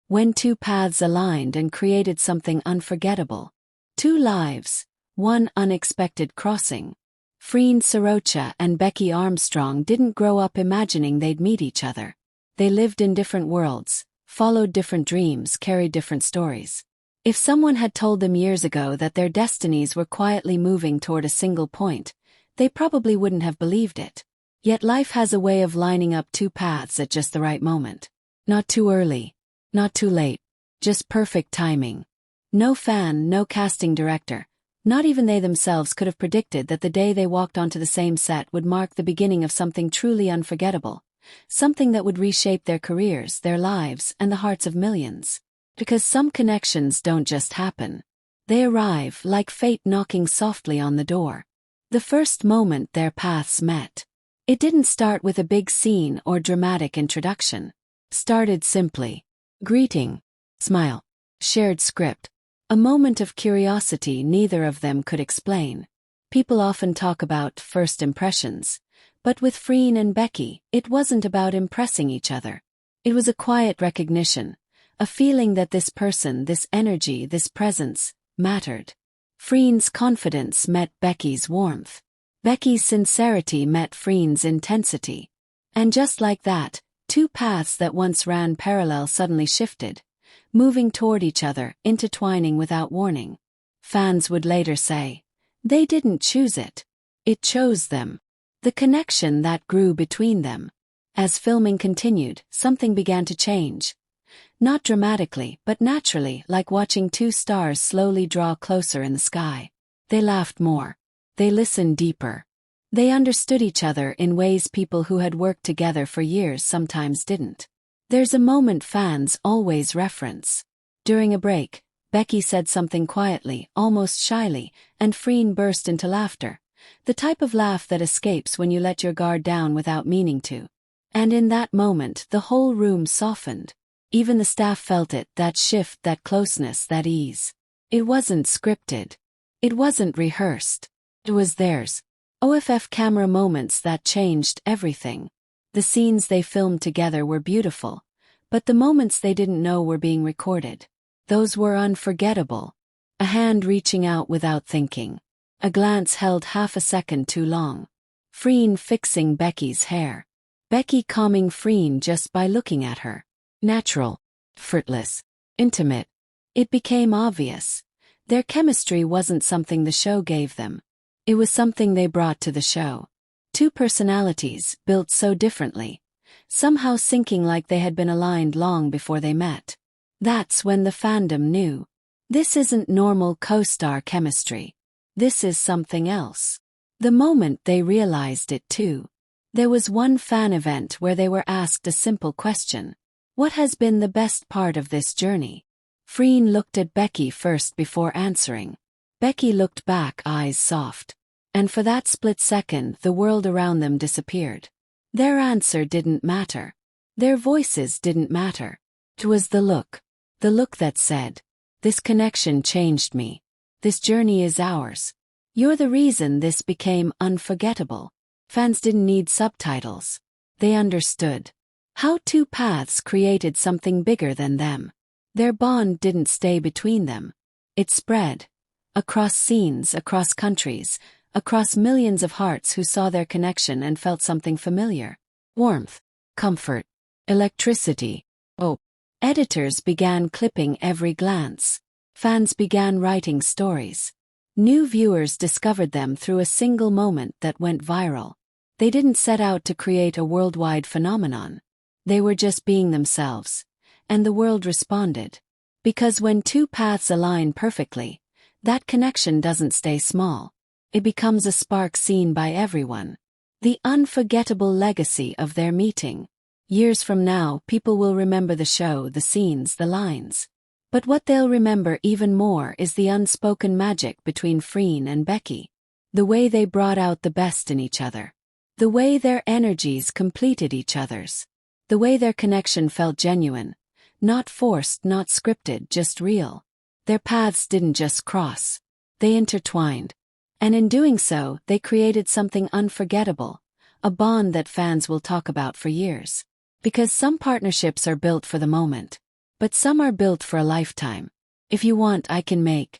When two paths aligned and created something unforgettable. Two lives, one unexpected crossing. Freen Sorocha and Becky Armstrong didn't grow up imagining they'd meet each other. They lived in different worlds, followed different dreams, carried different stories. If someone had told them years ago that their destinies were quietly moving toward a single point, they probably wouldn't have believed it. Yet life has a way of lining up two paths at just the right moment. Not too early, not too late, just perfect timing. No fan, no casting director, not even they themselves could have predicted that the day they walked onto the same set would mark the beginning of something truly unforgettable. Something that would reshape their careers, their lives, and the hearts of millions. Because some connections don't just happen. They arrive like fate knocking softly on the door. The first moment their paths met. It didn't start with a big scene or dramatic introduction. Started simply. Greeting. Smile. Shared script. A moment of curiosity neither of them could explain. People often talk about first impressions. But with Freen and Becky, it wasn't about impressing each other. It was a quiet recognition, a feeling that this person, this energy, this presence, mattered. Freen's confidence met Becky's warmth. Becky's sincerity met Freen's intensity. And just like that, two paths that once ran parallel suddenly shifted, moving toward each other, intertwining without warning. Fans would later say, they didn't choose it. It chose them. The connection that grew between them. As filming continued, something began to change. Not dramatically, but naturally, like watching two stars slowly draw closer in the sky. They laughed more. They listened deeper. They understood each other in ways people who had worked together for years sometimes didn't. There's a moment fans always reference. During a break, Becky said something quietly, almost shyly, and Freen burst into laughter. The type of laugh that escapes when you let your guard down without meaning to. And in that moment, the whole room softened. Even the staff felt it, that shift, that closeness, that ease. It wasn't scripted. It wasn't rehearsed. It was theirs. OFF camera moments that changed everything. The scenes they filmed together were beautiful, but the moments they didn't know were being recorded. Those were unforgettable. A hand reaching out without thinking. A glance held half a second too long. Freen fixing Becky's hair. Becky calming Freen just by looking at her. Natural. Effortless. Intimate. It became obvious. Their chemistry wasn't something the show gave them. It was something they brought to the show. Two personalities, built so differently. Somehow syncing like they had been aligned long before they met. That's when the fandom knew. This isn't normal co-star chemistry. This is something else. The moment they realized it too. There was one fan event where they were asked a simple question. What has been the best part of this journey? Freen looked at Becky first before answering. Becky looked back, eyes soft. And for that split second, the world around them disappeared. Their answer didn't matter. Their voices didn't matter. It was the look. The look that said, this connection changed me. This journey is ours. You're the reason this became unforgettable. Fans didn't need subtitles. They understood. How two paths created something bigger than them. Their bond didn't stay between them. It spread. Across scenes, across countries, across millions of hearts who saw their connection and felt something familiar. Warmth. Comfort. Electricity. Hope. Editors began clipping every glance. Fans began writing stories. New viewers discovered them through a single moment that went viral. They didn't set out to create a worldwide phenomenon. They were just being themselves. And the world responded. Because when two paths align perfectly, that connection doesn't stay small. It becomes a spark seen by everyone. The unforgettable legacy of their meeting. Years from now, people will remember the show, the scenes, the lines. But what they'll remember even more is the unspoken magic between Freen and Becky. The way they brought out the best in each other. The way their energies completed each other's. The way their connection felt genuine. Not forced, not scripted, just real. Their paths didn't just cross. They intertwined. And in doing so, they created something unforgettable. A bond that fans will talk about for years. Because some partnerships are built for the moment. But some are built for a lifetime. If you want, I can make